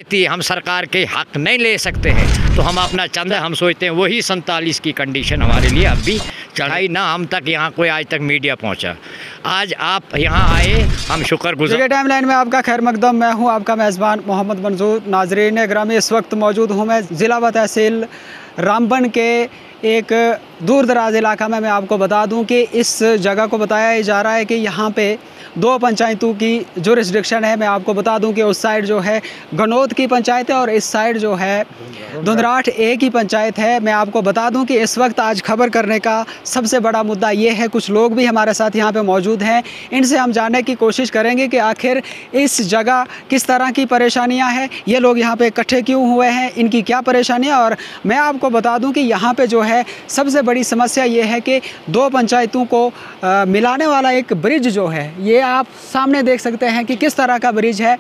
हम सरकार के हक नहीं ले सकते हैं, तो हम अपना चंदा हम सोचते हैं वही 47 की कंडीशन हमारे लिए अब भी चढ़ाई ना हम तक यहाँ कोई आज तक मीडिया पहुँचा। आज आप यहाँ आए, हम शुक्रगुजार। टाइम लाइन में आपका खैर मकदम। मैं हूँ आपका मेज़बान मोहम्मद मंजूर। नाजरीन ग्रामी, इस वक्त मौजूद हूँ मैं ज़िला व तहसील रामबन के एक दूर दराज इलाका में। मैं आपको बता दूं कि इस जगह को बताया जा रहा है कि यहाँ पे 2 पंचायतों की जुरिस्डिक्शन है। मैं आपको बता दूं कि उस साइड जो है गनौत की पंचायत है और इस साइड जो है धुंधराट ए की पंचायत है। मैं आपको बता दूं कि इस वक्त आज खबर करने का सबसे बड़ा मुद्दा ये है, कुछ लोग भी हमारे साथ यहाँ पे मौजूद हैं, इनसे हम जानने की कोशिश करेंगे कि आखिर इस जगह किस तरह की परेशानियाँ हैं, ये लोग यहाँ पे इकट्ठे क्यों हुए हैं, इनकी क्या परेशानियाँ। और मैं आपको बता दूँ कि यहाँ पर जो है सबसे बड़ी समस्या ये है कि 2 पंचायतों को मिलाने वाला एक ब्रिज जो है, ये आप सामने देख सकते हैं कि किस तरह का ब्रिज है।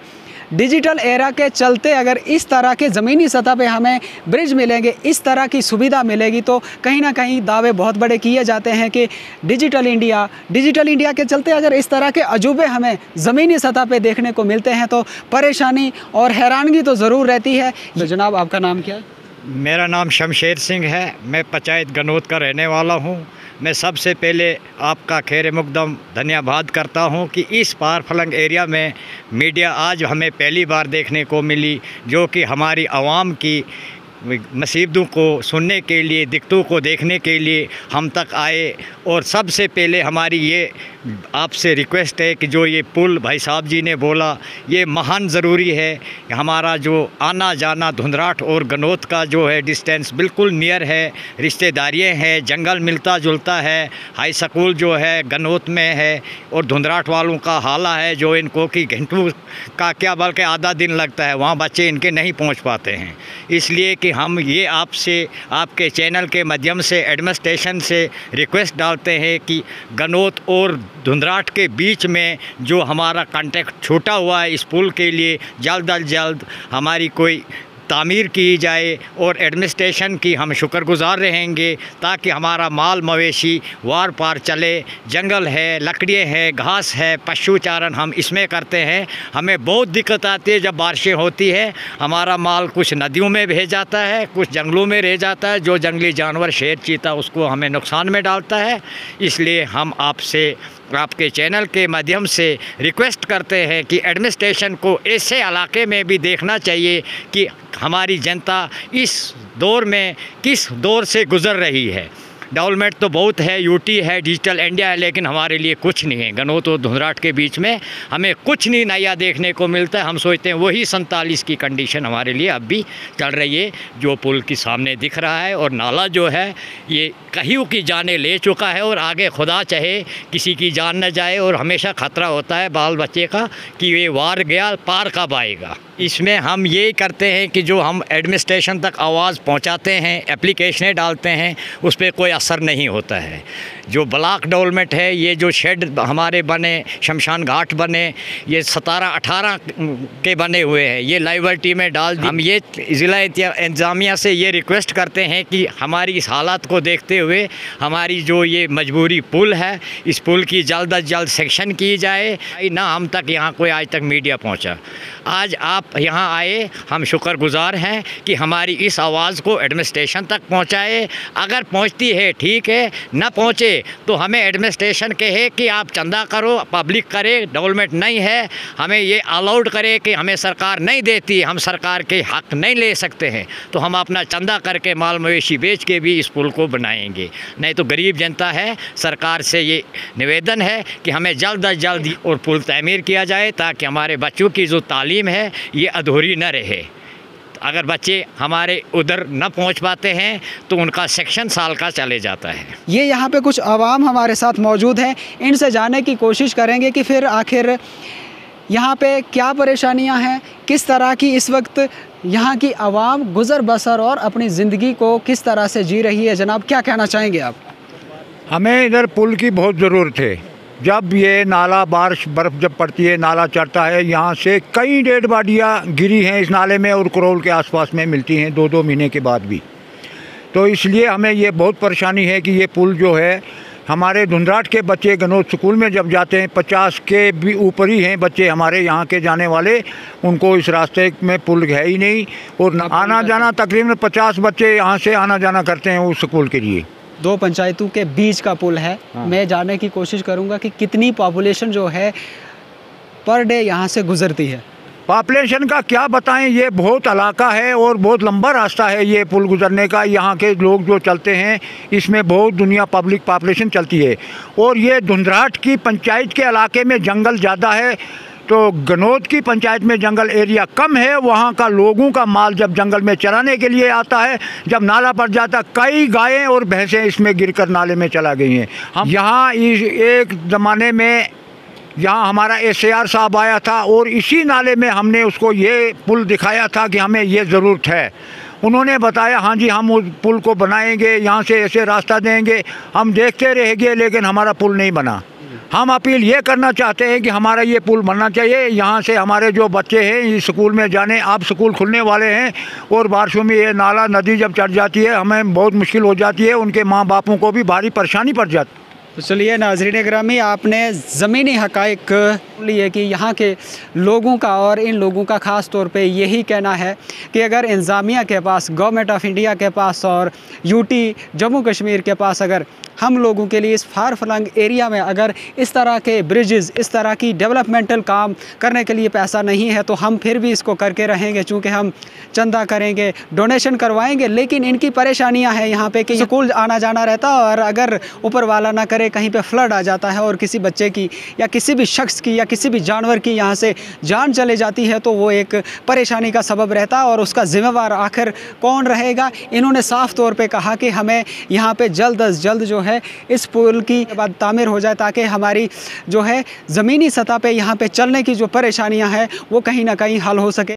डिजिटल एरा के चलते अगर इस तरह के ज़मीनी सतह पे हमें ब्रिज मिलेंगे, इस तरह की सुविधा मिलेगी, तो कहीं ना कहीं दावे बहुत बड़े किए जाते हैं कि डिजिटल इंडिया के चलते अगर इस तरह के अजूबे हमें ज़मीनी सतह पे देखने को मिलते हैं तो परेशानी और हैरानगी तो ज़रूर रहती है। तो जनाब, आपका नाम क्या है? मेरा नाम शमशेर सिंह है। मैं पंचायत गनौत का रहने वाला हूँ। मैं सबसे पहले आपका खैर मकदम धन्यवाद करता हूँ कि इस पार फलंग एरिया में मीडिया आज हमें पहली बार देखने को मिली, जो कि हमारी आवाम की मुसीबतों को सुनने के लिए, दिक्कतों को देखने के लिए हम तक आए। और सबसे पहले हमारी ये आपसे रिक्वेस्ट है कि जो ये पुल भाई साहब जी ने बोला, ये महान ज़रूरी है। हमारा जो आना जाना धुंधराट और गनौत का जो है डिस्टेंस बिल्कुल नियर है, रिश्तेदारियाँ हैं, जंगल मिलता जुलता है, हाई स्कूल जो है गनौत में है और धुंधराट वालों का हाला है जो इनको कि घंटों का क्या बल्कि आधा दिन लगता है, वहाँ बच्चे इनके नहीं पहुँच पाते हैं। इसलिए कि हम ये आपसे, आपके चैनल के माध्यम से एडमिनिस्ट्रेशन से रिक्वेस्ट डालते हैं कि गनौत और धुंधराट के बीच में जो हमारा कॉन्टेक्ट छूटा हुआ है, इस पुल के लिए जल्द अज जल्द हमारी कोई तामीर की जाए और एडमिनिस्ट्रेशन की हम शुक्रगुजार रहेंगे, ताकि हमारा माल मवेशी वार पार चले। जंगल है, लकड़ियाँ हैं, घास है, पशु चारण हम इसमें करते हैं। हमें बहुत दिक्कत आती है जब बारिशें होती है, हमारा माल कुछ नदियों में बह जाता है, कुछ जंगलों में रह जाता है, जो जंगली जानवर शेर चीता उसको हमें नुकसान में डालता है। इसलिए हम आपसे, आपके चैनल के माध्यम से रिक्वेस्ट करते हैं कि एडमिनिस्ट्रेशन को ऐसे इलाके में भी देखना चाहिए कि हमारी जनता इस दौर में किस दौर से गुज़र रही है। डेवलपमेंट तो बहुत है, यूटी है, डिजिटल इंडिया है, लेकिन हमारे लिए कुछ नहीं है। गनौत और धुंधराट के बीच में हमें कुछ नहीं नया देखने को मिलता है। हम सोचते हैं वही 47 की कंडीशन हमारे लिए अब भी चल रही है। जो पुल के सामने दिख रहा है और नाला जो है ये कहीं की जाने ले चुका है और आगे खुदा चाहे किसी की जान न जाए, और हमेशा ख़तरा होता है बाल बच्चे का कि ये वार गया पार कब आएगा। इसमें हम ये करते हैं कि जो हम एडमिनिस्ट्रेशन तक आवाज़ पहुंचाते हैं, एप्लीकेशनें डालते हैं, उस पर कोई असर नहीं होता है। जो ब्लॉक डेवलपमेंट है, ये जो शेड हमारे बने, शमशान घाट बने, ये 17-18 के बने हुए हैं, ये लाइबिलिटी में डाल दी। हम ये ज़िला इंतज़ामिया से ये रिक्वेस्ट करते हैं कि हमारी इस हालात को देखते हुए हमारी जो ये मजबूरी पुल है, इस पुल की जल्द अज जल्द सेक्शन की जाए। ना हम तक यहाँ कोई आज तक मीडिया पहुँचा। आज आप यहाँ आए, हम शुक्रगुजार हैं कि हमारी इस आवाज़ को एडमिनिस्ट्रेशन तक पहुँचाए। अगर पहुँचती है ठीक है, ना पहुँचे तो हमें एडमिनिस्ट्रेशन कहे कि आप चंदा करो, पब्लिक करे, डेवलपमेंट नहीं है, हमें ये अलाउड करे कि हमें सरकार नहीं देती, हम सरकार के हक नहीं ले सकते हैं, तो हम अपना चंदा करके माल मवेशी बेच के भी इस पुल को बनाएंगे। नहीं तो गरीब जनता है, सरकार से ये निवेदन है कि हमें जल्द अज जल्द और पुल तामीर किया जाए, ताकि हमारे बच्चों की जो तालीम है ये अधूरी न रहे। अगर बच्चे हमारे उधर न पहुंच पाते हैं तो उनका सेक्शन साल का चले जाता है। ये यहाँ पे कुछ आवाम हमारे साथ मौजूद हैं, इनसे जानने की कोशिश करेंगे कि फिर आखिर यहाँ पे क्या परेशानियाँ हैं, किस तरह की इस वक्त यहाँ की आवाम गुज़र बसर और अपनी ज़िंदगी को किस तरह से जी रही है। जनाब, क्या कहना चाहेंगे आप? हमें इधर पुल की बहुत ज़रूरत है। जब ये नाला बारिश बर्फ़ जब पड़ती है, नाला चढ़ता है, यहाँ से कई डेड बॉडियाँ गिरी हैं इस नाले में और करोल के आसपास में मिलती हैं 2-2 महीने के बाद भी। तो इसलिए हमें ये बहुत परेशानी है कि ये पुल जो है हमारे धुंधराट के बच्चे गनौत स्कूल में जब जाते हैं 50 के भी ऊपर ही हैं बच्चे हमारे यहाँ के जाने वाले, उनको इस रास्ते में पुल है ही नहीं और आना जाना तकरीबन 50 बच्चे यहाँ से आना जाना करते हैं उस स्कूल के लिए। 2 पंचायतों के बीच का पुल है। मैं जानने की कोशिश करूँगा कि कितनी पॉपुलेशन जो है पर डे यहाँ से गुजरती है। पॉपुलेशन का क्या बताएं, ये बहुत इलाका है और बहुत लंबा रास्ता है ये पुल गुजरने का। यहाँ के लोग जो चलते हैं इसमें बहुत दुनिया पब्लिक पॉपुलेशन चलती है और ये धुंधराट की पंचायत के इलाके में जंगल ज़्यादा है, तो गनौत की पंचायत में जंगल एरिया कम है। वहाँ का लोगों का माल जब जंगल में चराने के लिए आता है, जब नाला पड़ जाता, कई गायें और भैंसें इसमें गिरकर नाले में चला गई हैं। हम यहाँ एक ज़माने में यहाँ हमारा SAR साहब आया था और इसी नाले में हमने उसको ये पुल दिखाया था कि हमें ये ज़रूरत है। उन्होंने बताया हाँ जी हम उस पुल को बनाएंगे, यहाँ से ऐसे रास्ता देंगे। हम देखते रह गए लेकिन हमारा पुल नहीं बना। हम अपील ये करना चाहते हैं कि हमारा ये पुल बनना चाहिए। यहाँ से हमारे जो बच्चे हैं इस स्कूल में जाने, अब स्कूल खुलने वाले हैं और बारिशों में ये नाला नदी जब चढ़ जाती है हमें बहुत मुश्किल हो जाती है, उनके माँ बापों को भी भारी परेशानी पड़ जाती है। तो चलिए नाज़रीन ग्रामी, आपने ज़मीनी हक़ाइक़ लिए कि यहाँ के लोगों का और इन लोगों का ख़ास तौर पे यही कहना है कि अगर इंतज़ामिया के पास, गवर्नमेंट ऑफ इंडिया के पास और यूटी जम्मू कश्मीर के पास अगर हम लोगों के लिए इस फार फ्लंग एरिया में अगर इस तरह के ब्रिजेज़, इस तरह की डेवलपमेंटल काम करने के लिए पैसा नहीं है तो हम फिर भी इसको करके रहेंगे। चूँकि हम चंदा करेंगे, डोनेशन करवाएंगे, लेकिन इनकी परेशानियां हैं यहाँ पे कि स्कूल आना जाना रहता है और अगर ऊपर वाला ना करे कहीं पे फ्लड आ जाता है और किसी बच्चे की या किसी भी शख्स की या किसी भी जानवर की यहाँ से जान चले जाती है तो वो एक परेशानी का सबब रहता है और उसका ज़िम्मेवार आखिर कौन रहेगा। इन्होंने साफ़ तौर पर कहा कि हमें यहाँ पर जल्द अज जल्द जो है इस पुल की बाद तामीर हो जाए ताकि हमारी जो है ज़मीनी सतह पे यहाँ पे चलने की जो परेशानियाँ हैं वो कहीं ना कहीं हल हो सके।